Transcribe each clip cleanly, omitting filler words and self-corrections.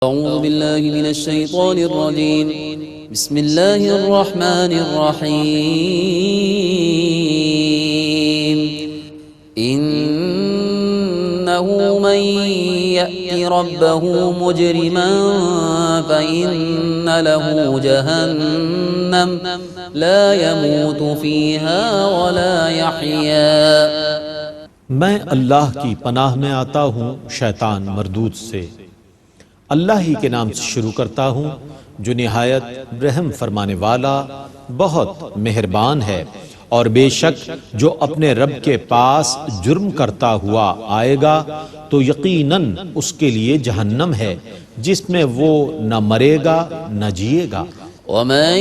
أعوذ بالله من الشيطان الرجيم بسم الله الرحمن الرحيم إنه من يأت ربه مجرما فإن له جهنم لا يموت فيها ولا يحيا۔ میں اللہ کی پناہ میں آتا ہوں شیطان مردود سے۔ اللہ ہی کے نام سے شروع کرتا ہوں جو نہایت رحم فرمانے والا بہت مہربان ہے۔ اور بے شک جو اپنے رب کے پاس جرم کرتا ہوا آئے گا تو یقیناً اس کے لیے جہنم ہے جس میں وہ نہ مرے گا نہ جیے گا۔ ومن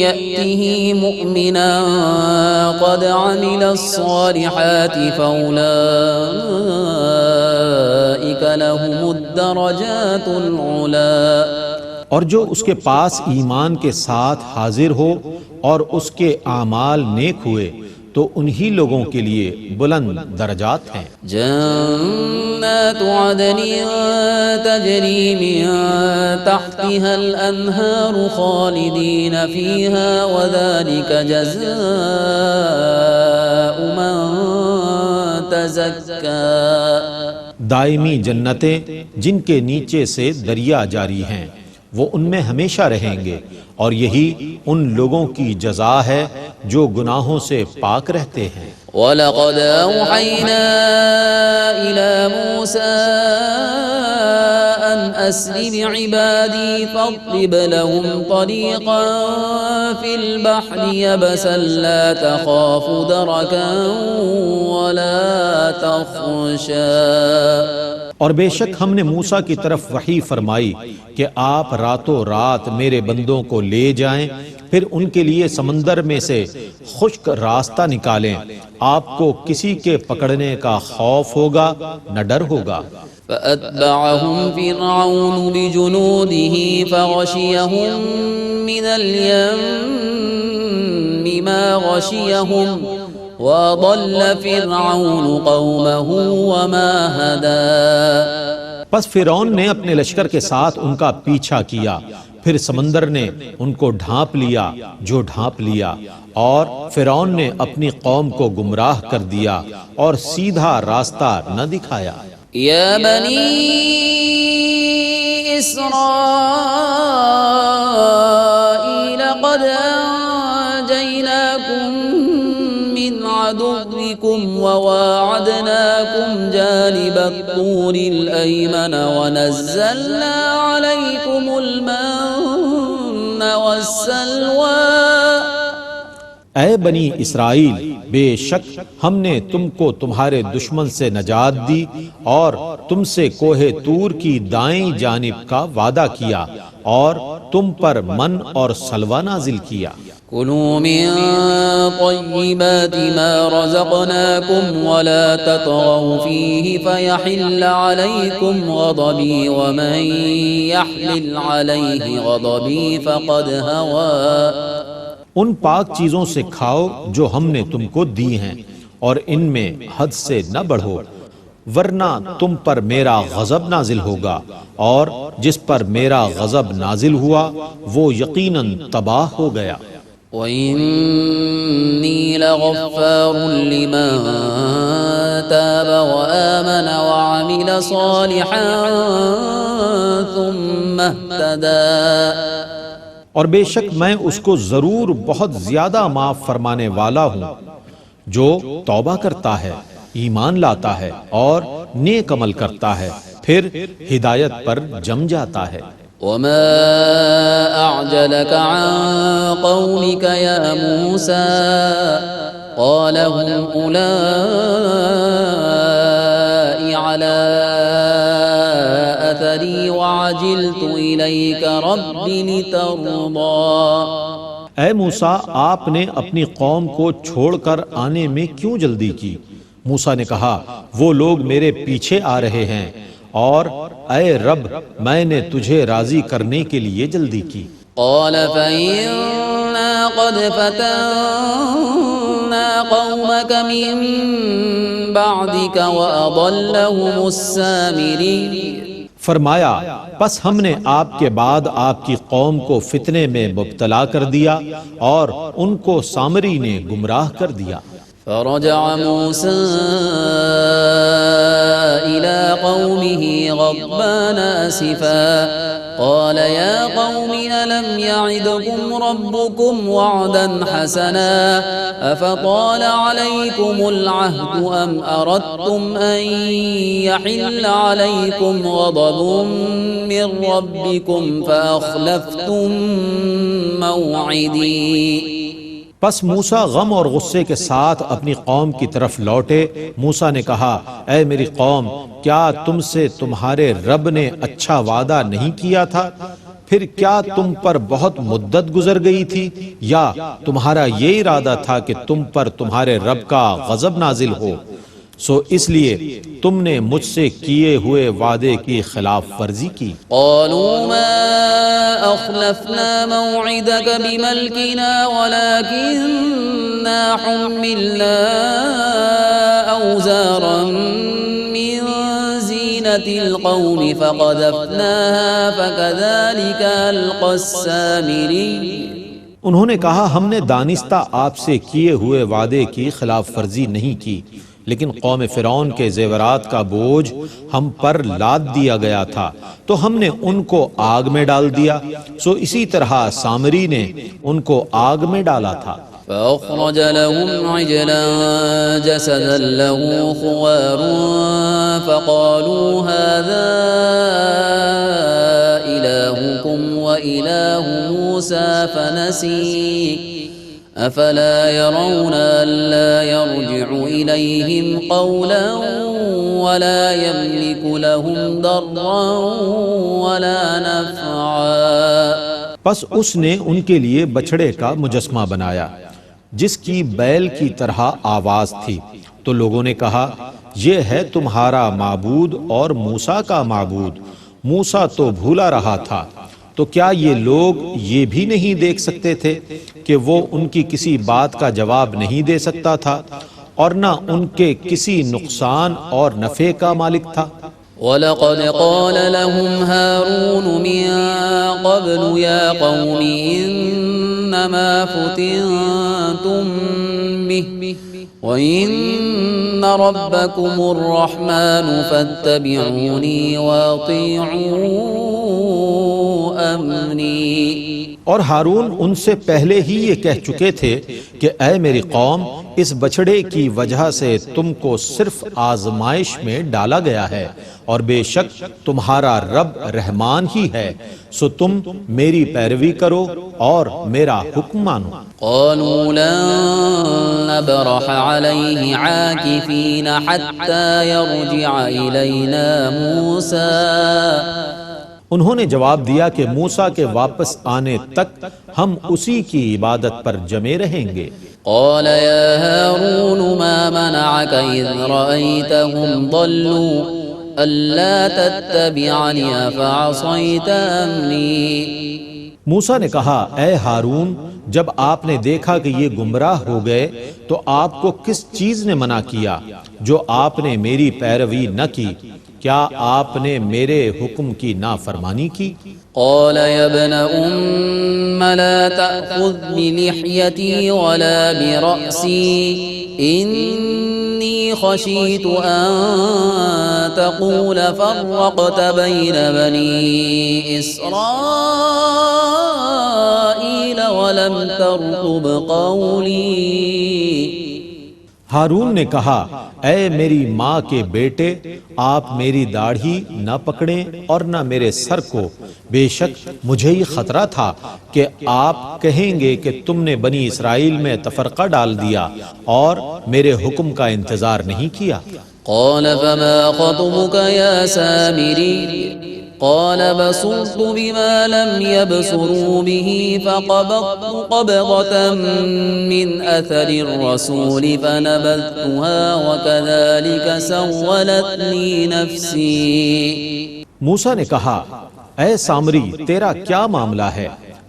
يأته مؤمنا قد عمل الصالحات فأولئك لهم الدرجات العلا۔ اور جو اس کے پاس ایمان کے ساتھ حاضر ہو اور اس کے اعمال نیک ہوئے تو انہی لوگوں کے لیے بلند درجات ہیں۔ جنات عدن تجری من تحتها الانہار خالدین فیہا وذلک جزاء من تزکا۔ دائمی جنتیں جن کے نیچے سے دریا جاری ہیں وہ ان میں ہمیشہ رہیں گے اور یہی ان لوگوں کی جزا ہے جو گناہوں سے پاک رہتے ہیں۔ وَلَقَدْ أَوْحَيْنَا إِلَى مُوسَىٰ أَنْ أَسْرِ بِعِبَادِي فَاضْرِبْ لَهُمْ طَرِيقًا فِي الْبَحْرِ يَبَسًا لَا تَخَافُ دَرَكًا وَلَا تَخْشَىٰ۔ اور بے شک ہم نے موسیٰ کی طرف وحی فرمائی کہ آپ راتوں رات میرے بندوں کو لے جائیں، پھر ان کے لیے سمندر میں سے خشک راستہ نکالیں، آپ کو کسی کے پکڑنے کا خوف ہوگا نہ ڈر ہوگا۔ فَأَتْبَعَهُمْ فِرْعَوْنُ بِجُنُودِهِ فَغَشِيَهُمْ مِنَ الْيَمِّ مَا غَشِيَهُمْ وَضَلَّ فِرْعَوْنُ قَوْمَهُ وَمَا هَدَىٰ۔ پس فرعون نے اپنے لشکر کے ساتھ ان کا پیچھا کیا، پھر سمندر نے ان کو ڈھانپ لیا جو ڈھانپ لیا، اور فرعون نے اپنی قوم کو گمراہ کر دیا اور سیدھا راستہ نہ دکھایا۔ یا بنی اسرائیل قد انجیناکم من عدوکم وواعدناکم جانب الطور الایمن ونزلنا علیکم المن والسلوى۔ اے بنی اسرائیل، بے شک ہم نے تم کو تمہارے دشمن سے نجات دی اور تم سے کوہ طور کی دائیں جانب کا وعدہ کیا اور تم پر من اور سلوہ نازل کیا۔ کلوا من طیبات ما رزقناکم ولا تطغوا فیہ فیحل علیکم غضبی ومن یحلل علیہ غضبی فقد ہوا۔ ان پاک چیزوں سے کھاؤ جو ہم نے تم کو دی ہیں اور ان میں حد سے نہ بڑھو، ورنہ تم پر میرا غضب نازل ہوگا، اور جس پر میرا غضب نازل ہوا وہ یقیناً تباہ ہو گیا۔ وَإِنِّي لَغَفَّارٌ لِمَن تَابَ وَآمَنَ وَعَمِلَ صَالِحًا ثُمَّ اهْتَدَىٰ۔ اور بے شک میں اس کو ضرور بہت زیادہ معاف فرمانے والا ہوں جو توبہ کرتا ہے، ایمان لاتا ہے اور نیک عمل کرتا ہے، پھر ہدایت پر جم جاتا ہے۔ وَمَا أَعْجَلَكَ عَن قَوْمِكَ يَا مُوسَىٰ قَالَ هُمْ أُولَاءِ عَلَىٰ أَثَرِي وَعَجِلْتُ إِلَيْكَ رَبِّ لِتَرْضَىٰ۔ اے موسیٰ، آپ نے اپنی قوم کو چھوڑ کر آنے میں کیوں جلدی کی؟ موسیٰ نے کہا وہ لوگ میرے پیچھے آ رہے ہیں اور اے رب میں نے تجھے راضی کرنے کے لیے جلدی کی۔ قال فإنا قد فتنا قومك من بعدك وأضلهم السامري۔ فرمایا پس ہم نے آپ کے بعد آپ کی قوم کو فتنے میں مبتلا کر دیا اور ان کو سامری نے گمراہ کر دیا۔ فرجع موسى إلى قومه غضبان أسفا قال يا قوم ألم يعدكم ربكم وعدا حسنا أفطال عليكم العهد أم أردتم أن يحل عليكم غضب من ربكم فأخلفتم موعدي۔ پس موسیٰ غم اور غصے کے ساتھ اپنی قوم کی طرف لوٹے۔ موسیٰ نے کہا اے میری قوم، کیا تم سے تمہارے رب نے اچھا وعدہ نہیں کیا تھا؟ پھر کیا تم پر بہت مدت گزر گئی تھی، یا تمہارا یہ ارادہ تھا کہ تم پر تمہارے رب کا غضب نازل ہو؟ سو اس لیے تم نے مجھ سے کیے ہوئے وعدے کی خلاف ورزی کی۔ قالوا ما أخلفنا موعدك بملكنا ولكننا حملنا أوزارا من زينة القوم فقذفناها فكذلك ألقى السامري۔ انہوں نے کہا ہم نے دانستہ آپ سے کیے ہوئے وعدے کی خلاف ورزی نہیں کی، لیکن قوم فرعون کے زیورات کا بوجھ ہم پر لاد دیا گیا تھا تو ہم نے ان کو آگ میں ڈال دیا، سو اسی طرح سامری نے ان کو آگ میں ڈالا تھا۔ فأخرج لهم عجلا جسدا له خوار فقالوا هذا إلهكم وإله موسى فنسي أفلا يرون ألا يرجع إليهم قولا ولا يملك لهم ضرا ولا نفعا۔ پس اس نے ان کے لیے بچھڑے کا مجسمہ بنایا جس کی بیل کی طرح آواز تھی، تو لوگوں نے کہا یہ ہے تمہارا معبود اور موسیٰ کا معبود، موسیٰ تو بھولا رہا تھا۔ تو کیا یہ لوگ یہ بھی نہیں دیکھ سکتے تھے کہ وہ ان کی کسی بات کا جواب نہیں دے سکتا تھا اور نہ ان کے کسی نقصان اور نفع کا مالک تھا؟ وَلَقَدْ قَالَ لَهُمْ هَارُونُ مِن قَبْلُ يَا قَوْمِ إِنَّمَا فُتِنْتُمْ بِهِ وَإِنَّ رَبَّكُمُ الرَّحْمَنُ فَاتَّبِعُونِي وَأَطِيعُوا أَمْرِي۔ اور ہارون ان سے پہلے ہی یہ کہہ چکے تھے کہ اے میری قوم، اس بچڑے کی وجہ سے تم کو صرف آزمائش میں ڈالا گیا ہے، اور بے شک تمہارا رب رحمان ہی ہے، سو تم میری پیروی کرو اور میرا حکم مانو۔ قالوا لن نبرح عليه عاكفين حتى يرجع إلينا موسى۔ انہوں نے جواب دیا کہ موسیٰ کے واپس آنے تک ہم اسی کی عبادت پر جمے رہیں گے۔ قال يا هارون ما منعك إذ رأيتهم ضلوا ألا تتبعني أفعصيت أمري۔ موسیٰ نے کہا اے ہارون، جب آپ نے دیکھا کہ یہ گمراہ ہو گئے تو آپ کو کس چیز نے منع کیا جو آپ نے میری پیروی نہ کی؟ کیا آپ نے میرے حکم کی نافرمانی کی؟ قال يا ابن لا تأخذ بلحيتي ولا برأسي إني خشيت أن تقول فرقت بين بني إسرائيل ولم ترقب قولي۔ ہارون نے کہا اے میری ماں کے بیٹے، آپ میری داڑھی نہ پکڑیں اور نہ میرے سر کو، بے شک مجھے ہی خطرہ تھا کہ آپ کہیں گے کہ تم نے بنی اسرائیل میں تفرقہ ڈال دیا اور میرے حکم کا انتظار نہیں کیا۔ قال فما خطبك يا سامري قال بصرت بما لم يبصروا به فقبضت قبضة من أثر الرسول فنبذتها وكذلك سولت لي نفسي۔ موسیٰ نے کہا اے سامری، تیرا کیا معاملہ ہے؟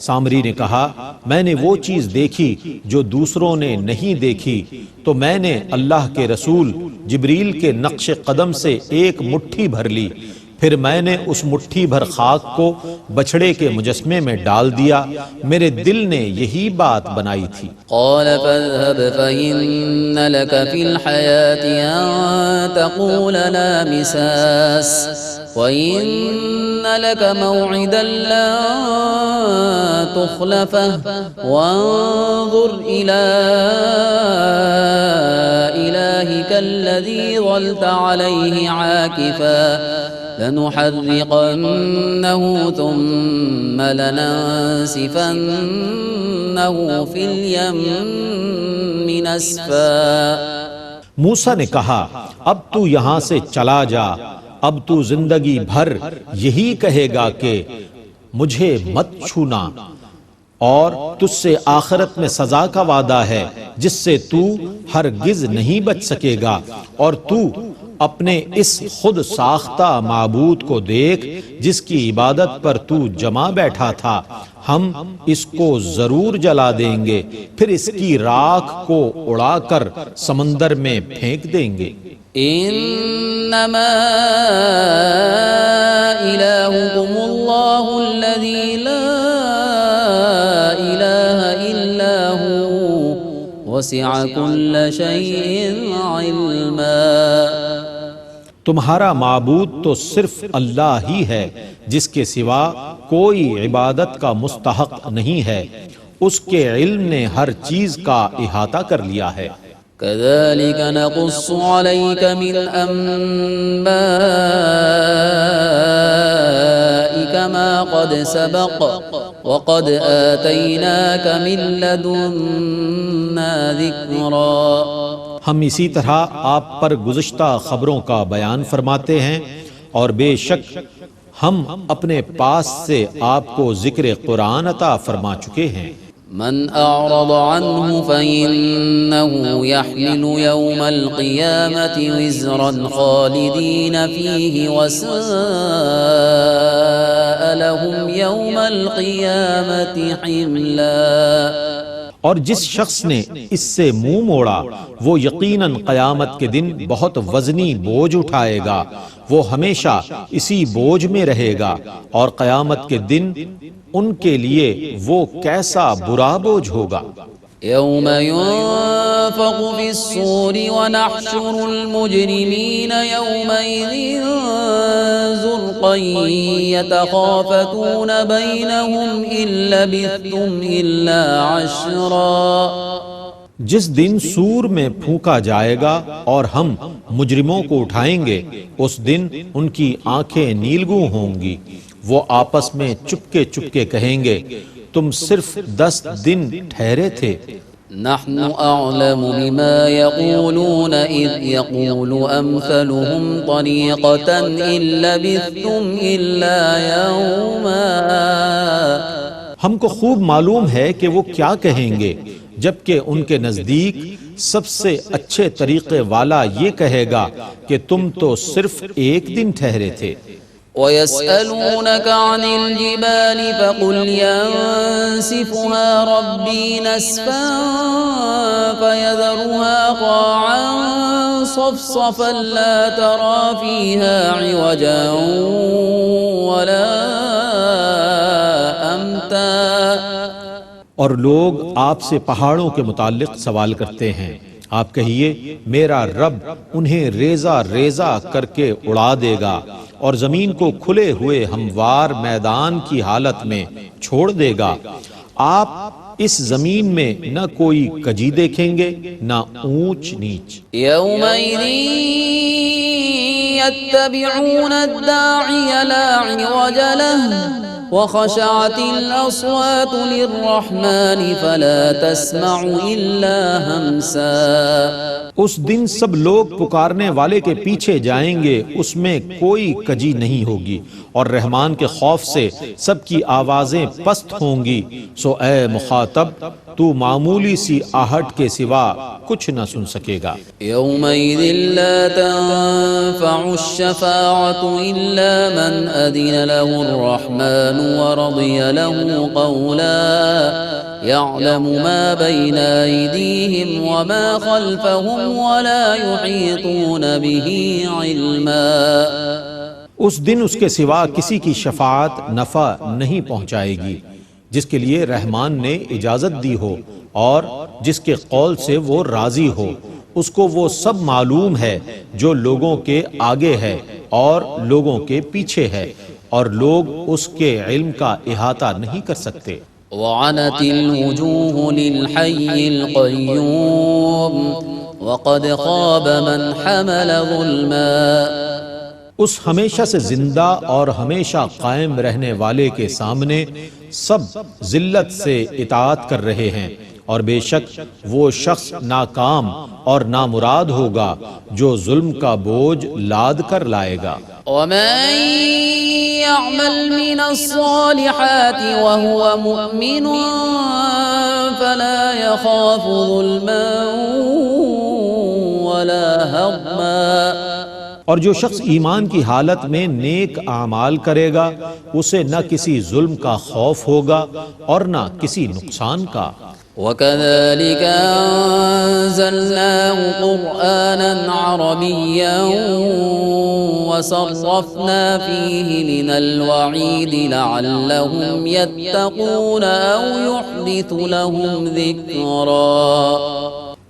سامری نے کہا میں نے وہ چیز دیکھی جو دوسروں نے نہیں دیکھی، تو میں نے اللہ کے رسول جبریل کے نقش قدم سے ایک مٹھی بھر لی، پھر میں نے اس مٹھی بھر خاک کو بچھڑے کے مجسمے میں ڈال دیا، میرے دل نے یہی بات بنائی تھی۔ قال فاذهب فإن لك في الحياة أن تقول لا مساس وإن لك موعدا لا تخلفه وانظر إلى إلهك الذي ظلت عليه عاكفا لنحرقنه ثم لننسفنه في اليم نسفا۔ موسیٰ نے کہا اب تو یہاں سے چلا جا، اب تو زندگی بھر یہی کہے گا کہ مجھے مت چھونا، اور تجھ سے آخرت میں سزا کا وعدہ ہے جس سے تو ہرگز نہیں بچ سکے گا، اور تو اپنے اس خود ساختہ معبود کو دیکھ جس کی عبادت پر تو جمع بیٹھا تھا، ہم اس کو ضرور جلا دیں گے، پھر اس کی راکھ کو اڑا کر سمندر میں پھینک دیں گے۔ انما الہکم اللہ الذی لا الہ الا ہو وسع کل شیء علما۔ تمہارا معبود تو صرف اللہ ہی ہے جس کے سوا کوئی عبادت کا مستحق نہیں ہے، اس کے علم نے ہر چیز کا احاطہ کر لیا ہے۔ كذلك نقص عليك من أنبائك ما قد سبق وقد آتيناك من لدنا ذكرا۔ ہم اسی طرح آپ پر گزشتہ خبروں کا بیان فرماتے ہیں، اور بے شک ہم اپنے پاس سے آپ کو ذکر قرآن عطا فرما چکے ہیں۔ من أعرض عنه فإنه يحمل يوم القيامة وزرا خالدين فيه وساء لهم يوم القيامة حملا۔ اور جس شخص نے اس سے منہ موڑا وہ یقیناً قیامت کے دن بہت وزنی بوجھ اٹھائے گا، وہ ہمیشہ اسی بوجھ میں رہے گا، اور قیامت کے دن ان کے لیے وہ کیسا برا بوجھ ہوگا۔ يوم ينفخ في الصور ونحشر المجرمين يومئذ زرقا يتخافتون بينهم إن لبثتم إلا عشرا۔ جس دن سور میں پھونکا جائے گا اور ہم مجرموں کو اٹھائیں گے، اس دن ان کی آنکھیں نیلگوں ہوں گی، وہ آپس میں چپکے چپکے کہیں گے تم صرف 10 دن ٹھہرے تھے۔ نحن اعلم بما يقولون اذ يقول امثلهم طريقة ان لبثتم الا يوما۔ ہم کو خوب معلوم ہے کہ وہ کیا کہیں گے، جبکہ ان کے نزدیک سب سے اچھے طریقے والا یہ کہے گا کہ تم تو صرف ایک دن ٹھہرے تھے۔ وَيَسْأَلُونَكَ عَنِ الْجِبَالِ فَقُلْ يَنسِفُهَا رَبِّي نَسْفًا فَيَذَرُهَا قَاعًا صَفْصَفًا لَا تَرَى فِيهَا عِوَجًا وَلَا أَمْتًا۔ اور لوگ آپ سے پہاڑوں کے متعلق سوال کرتے ہیں، آپ کہیے میرا رب انہیں ریزہ ریزہ کر کے اڑا دے گا، اور زمین کو کھلے ہوئے ہموار میدان کی حالت میں چھوڑ دے گا۔ آپ اس زمین میں نہ کوئی کجی دیکھیں گے نہ اونچ نیچ۔ يَوْمَئِذٍ يَتَّبِعُونَ الدَّاعِيَ لَا عِوَجَ لَهُ وَخَشَعَتِ الْأَصْوَاتُ لِلرَّحْمَنِ فَلَا تَسْمَعُ إِلَّا هَمْسًا۔ اس دن سب لوگ پکارنے والے کے پیچھے جائیں گے، اس میں کوئی کجی نہیں ہوگی، اور رحمان کے خوف سے سب کی آوازیں پست ہوں گی، سو اے مخاطب تو معمولی سی آہٹ کے سوا کچھ نہ سن سکے گا۔ يَوْمَئِذٍ لَا تَنفَعُ الشَّفَاعَةُ إِلَّا مَنْ أَذِنَ لَهُ الرَّحْمَنُ وَرَضِيَ لَهُ قَوْلًا يَعْلَمُ مَا بَيْنَ أَيْدِيهِمْ وَمَا خَلْفَهُمْ وَلَا يُحِيطُونَ بِهِ عِلْمًا۔ اس دن اس کے سوا کسی کی شفاعت نفع نہیں پہنچائے گی جس کے لیے رحمان نے اجازت دی ہو اور جس کے قول سے وہ راضی ہو۔ اس کو وہ سب معلوم ہے جو لوگوں کے آگے ہے اور لوگوں کے پیچھے ہے، اور لوگ اس کے علم کا احاطہ نہیں کر سکتے۔ وعنت الوجوه للحي القيوم وقد خاب من حمل ظلما۔ اس ہمیشہ سے زندہ اور ہمیشہ قائم رہنے والے کے سامنے سب ذلت سے اطاعت کر رہے ہیں، اور بے شک وہ شخص ناکام اور نامراد ہوگا جو ظلم کا بوجھ لاد کر لائے گا۔ ومن يعمل من الصالحات وهو مؤمن فلا يخاف ظلما ولا هضما۔ اور جو شخص ایمان کی حالت میں نیک اعمال کرے گا اسے نہ کسی ظلم کا خوف ہوگا اور نہ کسی نقصان کا۔ وَكَذَلِكَ أَنزَلْنَاهُ قُرْآنًا عَرَبِيًّا وَصَرَّفْنَا فِيهِ مِنَ الْوَعِيدِ لَعَلَّهُمْ يَتَّقُونَ أَوْ يُحْدِثُ لَهُمْ ذِكْرًا۔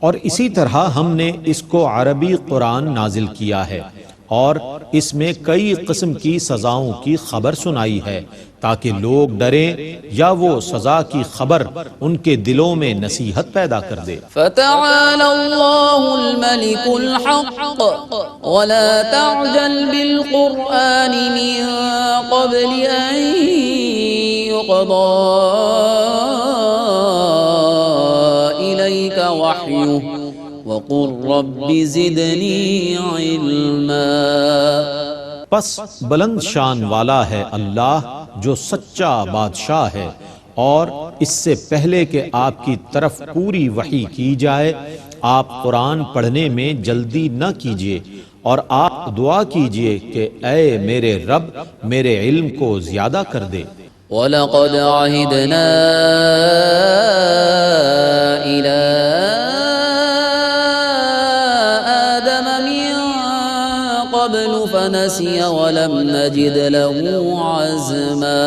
اور اسی طرح ہم نے اس کو عربی قرآن نازل کیا ہے اور اس میں کئی قسم کی سزاؤں کی خبر سنائی ہے تاکہ لوگ ڈریں یا وہ سزا کی خبر ان کے دلوں میں نصیحت پیدا کر دے۔ فَتَعَالَى اللَّهُ الْمَلِكُ الْحَقُّ وَلَا تَعْجَلْ بِالْقُرْآنِ مِن قَبْلِ أَن يُقْضَى إِلَيْكَ وَحْيُهُ وَقُلْ رَبِّ زِدْنِي عِلْمًا۔ پس بلند شان والا ہے اللہ جو سچا بادشاہ ہے، اور اس سے پہلے کہ آپ کی طرف پوری وحی کی جائے آپ قرآن پڑھنے میں جلدی نہ کیجیے، اور آپ دعا کیجیے کہ اے میرے رب میرے علم کو زیادہ کر دے۔ وَلَقَدْ عَهِدْنَا إِلَىٰ آدَمَ مِن قَبْلُ فَنَسِيَ وَلَمْ نَجِدْ لَهُ عَزْمًا۔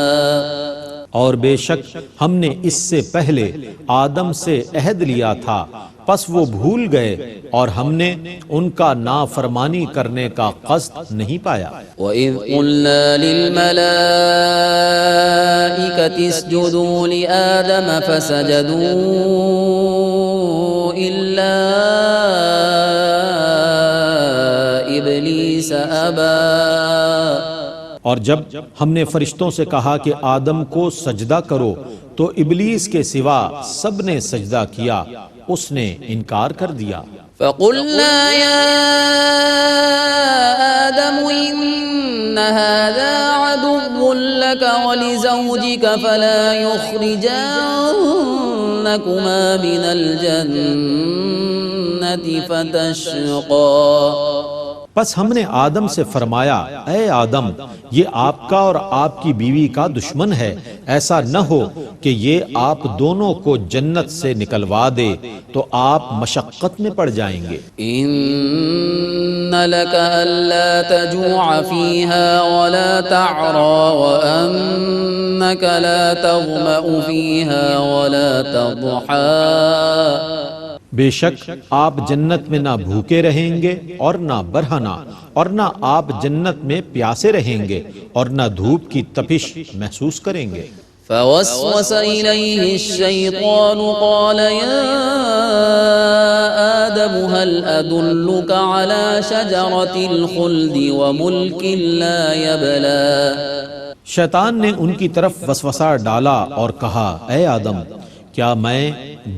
اور بے شک ہم نے اس سے پہلے آدم سے عہد لیا تھا پس وہ بھول گئے اور ہم نے ان کا نافرمانی کرنے کا قصد نہیں پایا۔ وَإِذْ قُلْنَا لِلْمَلَائِكَةِ اسْجُدُوا لِآدَمَ فَسَجَدُوا إِلَّا إِبْلِيسَ أَبَى۔ اور جب ہم نے فرشتوں سے کہا کہ آدم کو سجدہ کرو تو ابلیس کے سوا سب نے سجدہ کیا، اس نے انکار کر دیا۔ فَقُلْنَا يَا آدَمُ إِنَّ هَذَا عَدُوٌّ لَكَ وَلِزَوْجِكَ فَلَا يُخْرِجَنَّكُمَا مِنَ الْجَنَّةِ فَتَشْقَى۔ پس ہم نے آدم سے فرمایا اے آدم یہ آپ کا اور آپ کی بیوی کا دشمن ہے، ایسا نہ ہو کہ یہ آپ دونوں کو جنت سے نکلوا دے تو آپ مشقت میں پڑ جائیں گے۔ إِنَّ لَكَ أَلَّا تَجُوعَ فِيهَا وَلَا تَعْرَى وَأَنَّكَ لَا تَظْمَأُ فِيهَا وَلَا تَضْحَى۔ بے شک آپ جنت میں نہ بھوکے رہیں گے اور نہ برہنہ، اور نہ آپ جنت میں پیاسے رہیں گے اور نہ دھوپ کی تپش محسوس کریں گے۔ فوسوس إليه الشيطان قال يا آدم هل أدلك على شجرة الخلد وملك لا يبلى۔ شیطان نے ان کی طرف وسوسہ ڈالا اور کہا اے آدم کیا میں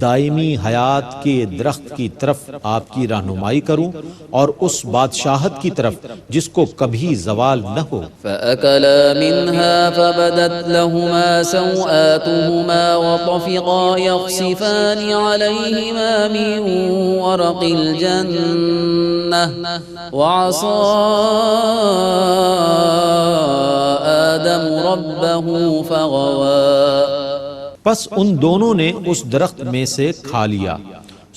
دائمی حیات کے درخت کی طرف آپ کی رہنمائی کروں اور اس بادشاہت کی طرف جس کو کبھی زوال نہ ہو۔ فَأَكَلَا مِنْهَا فَبَدَتْ لَهُمَا سَوْآتُهُمَا وَطَفِقَا يَخْصِفَانِ عَلَيْهِمَا مِنْ وَرَقِ الْجَنَّةِ وَعَصَى آدَمُ رَبَّهُ فَغَوَى۔ پس ان دونوں نے اس درخت میں سے کھا لیا،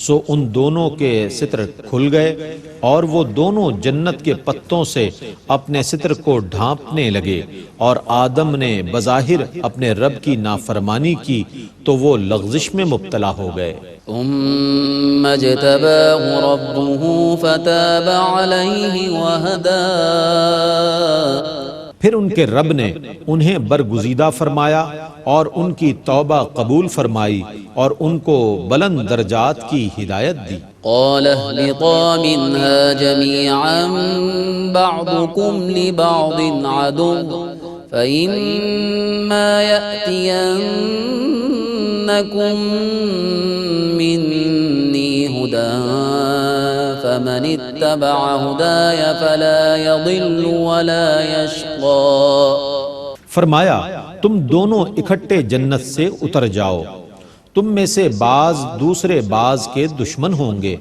سو ان دونوں کے ستر کھل گئے اور وہ دونوں جنت کے پتوں سے اپنے ستر کو ڈھانپنے لگے، اور آدم نے بظاہر اپنے رب کی نافرمانی کی تو وہ لغزش میں مبتلا ہو گئے۔ ثم اجتباه ربه فتاب عليه وهدى، پھر ان کے رب نے انہیں برگزیدہ فرمایا اور ان کی توبہ قبول فرمائی اور ان کو بلند درجات کی ہدایت دی۔ قال اهبطا منها جميعا بعضكم لبعض عدو فإما يأتينكم مني هدى فمن اتبع هداي فلا يضل ولا يشقى۔ فرمایا تم دونوں اکٹھے جنت سے اتر جاؤ، تم میں سے بعض دوسرے بعض کے دشمن ہوں گے،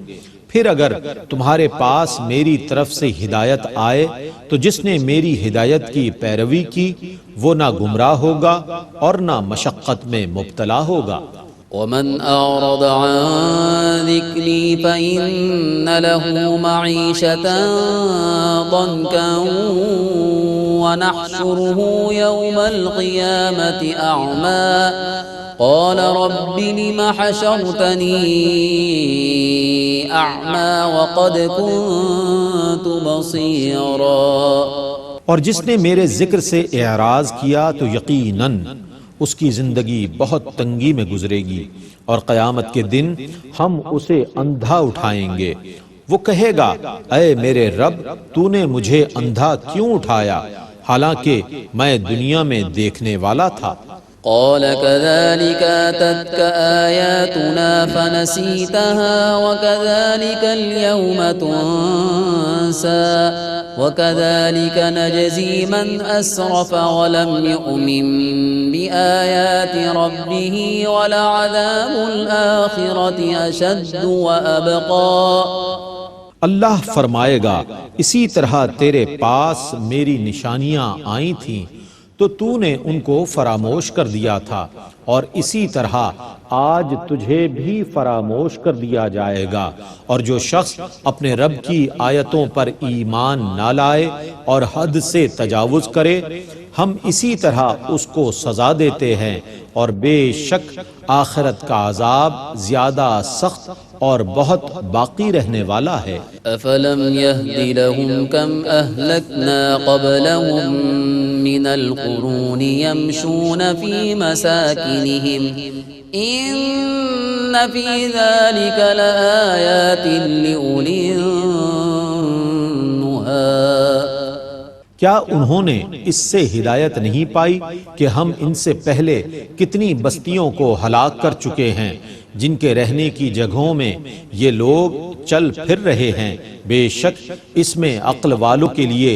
پھر اگر تمہارے پاس میری طرف سے ہدایت آئے تو جس نے میری ہدایت کی پیروی کی وہ نہ گمراہ ہوگا اور نہ مشقت میں مبتلا ہوگا۔ ومن أعرض عن ذكري فإن له معيشة ضنكا ونحشره يوم القيامة أعمى قال رب لم حشرتني أعمى وقد كنت بصيرا۔ اور جس نے میرے ذکر سے اعراض کیا تو یقیناً اس کی زندگی بہت تنگی میں گزرے گی، اور قیامت کے دن ہم اسے اندھا اٹھائیں گے۔ وہ کہے گا اے میرے رب تو نے مجھے اندھا کیوں اٹھایا حالانکہ میں دنیا میں دیکھنے والا تھا۔ قال كذلك أتتك آياتنا فنسيتها وكذلك اليوم تنسى وكذلك نجزي من أسرف ولم يؤمن بآيات ربه ولعذاب الآخرة أشد وأبقى۔ اللہ فرمائے گا اسی طرح تیرے پاس میری نشانیاں آئی تھیں تو تو نے ان کو فراموش کر دیا تھا، اور اسی طرح آج تجھے بھی فراموش کر دیا جائے گا، اور جو شخص اپنے رب کی آیتوں پر ایمان نہ لائے اور حد سے تجاوز کرے ہم اسی طرح اس کو سزا دیتے ہیں، اور بے شک آخرت کا عذاب زیادہ سخت اور بہت باقی رہنے والا ہے۔ افلم يهد لهم كم اهلكنا قبلهم من القرون يمشون في مساكنهم ان في ذلك لآيات لأولي النهى۔ کیا انہوں نے اس سے ہدایت نہیں پائی کہ ہم ان سے پہلے کتنی بستیوں کو ہلاک کر چکے ہیں جن کے رہنے کی جگہوں میں یہ لوگ چل پھر رہے ہیں، بے شک اس میں عقل والوں کے لیے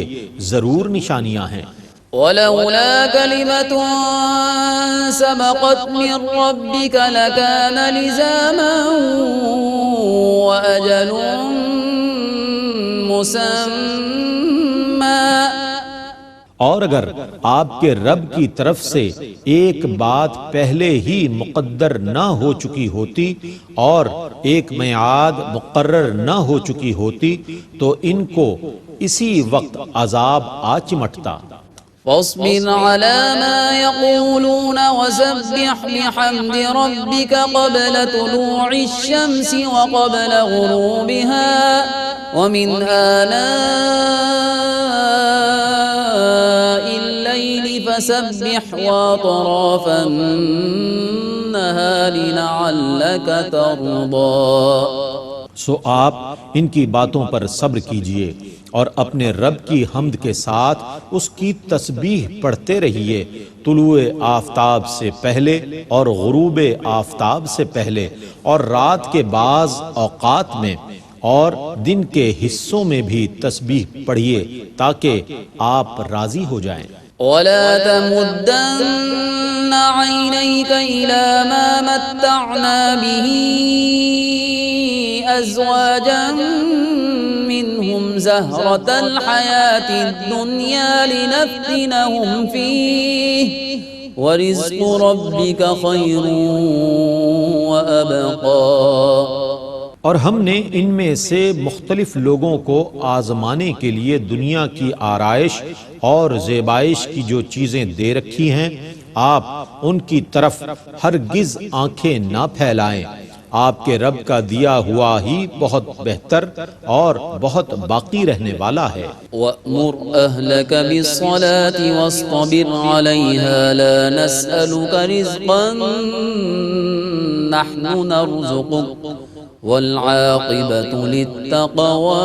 ضرور نشانیاں ہیں۔ ولولا كلمة سبقت من ربك لكان لزاما وأجل مسمى۔ اور اگر آپ کے رب کی طرف سے ایک بات پہلے ہی مقدر نہ ہو چکی ہوتی اور ایک میعاد مقرر نہ ہو چکی ہوتی تو ان کو اسی وقت عذاب آ چمٹتا۔ فاصبر على ما يقولون وسبح بحمد ربك قبل طلوع الشمس وقبل غروبها ومن آناء الليل فسبح وأطراف النهار لعلك ترضى۔ سو آپ ان کی باتوں پر صبر کیجئے اور اپنے رب کی حمد کے ساتھ اس کی تسبیح پڑھتے رہیے طلوع آفتاب سے پہلے اور غروب آفتاب سے پہلے اور رات کے بعض اوقات میں اور دن کے حصوں میں بھی تسبیح پڑھیے تاکہ آپ راضی ہو جائیں۔ ولا تمدن عينيك إلى ما متعنا به أزواجا منهم زهرة الحياة الدنيا لنفتنهم فيه ورزق ربك خير وأبقى۔ اور ہم نے ان میں سے مختلف لوگوں کو آزمانے کے لیے دنیا کی آرائش اور زیبائش کی جو چیزیں دے رکھی ہیں، آپ ان کی طرف ہرگز آنکھیں نہ پھیلائیں۔ آپ کے رب کا دیا ہوا ہی بہت بہتر اور بہت باقی رہنے والا ہے۔ وَأْمُرْ أَهْلَكَ بِالصَّلَاةِ وَاصْطَبِرْ عَلَيْهَا لَا نَسْأَلُكَ رِزْقًا نَحْنُ نَرْزُقُكَ وَالْعَاقِبَةُ لِلتَّقْوَىٰ۔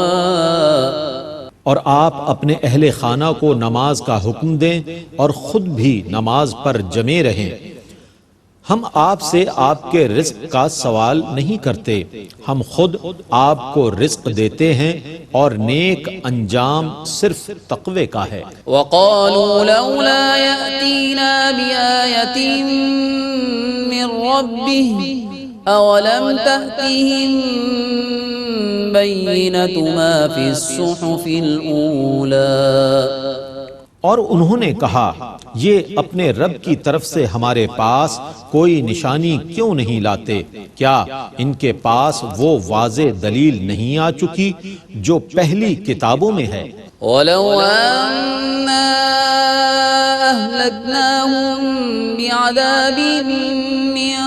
اور آپ اپنے اہل خانہ کو نماز کا حکم دیں اور خود بھی نماز پر جمے رہیں۔ ہم آپ سے آپ کے رزق کا سوال نہیں کرتے، ہم خود آپ کو رزق دیتے ہیں، اور نیک انجام صرف تقوی کا ہے۔ وَقَالُوا لَوْلَا يَأْتِينَا بِآيَةٍ مِّن رَّبِّهِ أَوَلَمْ تَأْتِهِم بَيِّنَةُ مَا فِي الصُّحُفِ الْأُولَىٰ۔ اور انہوں نے کہا، یہ اپنے رب کی طرف سے ہمارے پاس کوئی نشانی کیوں نہیں لاتے؟ کیا ان کے پاس وہ واضح دلیل نہیں آ چکی جو پہلی کتابوں میں ہے؟ وَلَوْ أَنَّا أَهْلَكْنَاهُم بِعَذَابٍ مِّن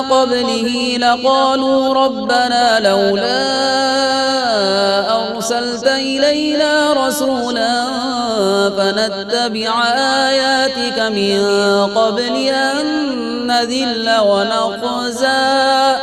قَبْلِهِ لَقَالُوا رَبَّنَا لَوْلَا أَرْسَلْتَ إِلَيْنَا رَسُولًا فَنَتَّبِعَ آيَاتِكَ مِن قَبْلِ أَن نَّذِلَّ وَنَخْزَىٰ۔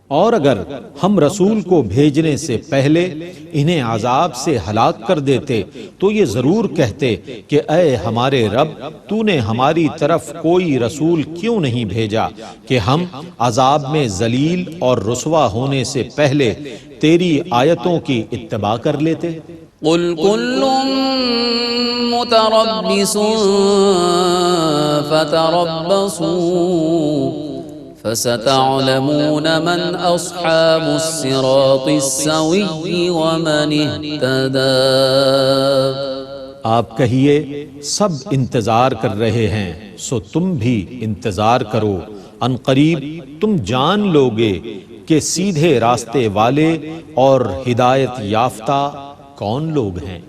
اور اگر ہم رسول کو بھیجنے سے پہلے انہیں عذاب سے ہلاک کر دیتے تو یہ ضرور کہتے کہ اے ہمارے رب، تو نے ہماری طرف کوئی رسول کیوں نہیں بھیجا کہ ہم عذاب میں ذلیل اور رسوا ہونے سے پہلے تیری آیتوں کی اتباع کر لیتے۔ قُلْ كُلٌّ مُتَرَبِّصٌ فَتَرَبَّصُوا فَسَتَعْلَمُونَ مَنْ أَصْحَابُ الصِّرَاطِ السَّوِيِّ وَمَنِ اهْتَدَىٰ۔ آپ کہیے، سب انتظار کر رہے ہیں، سو تم بھی انتظار کرو، ان قریب تم جان لوگے کہ سیدھے راستے والے اور ہدایت یافتہ کون لوگ ہیں۔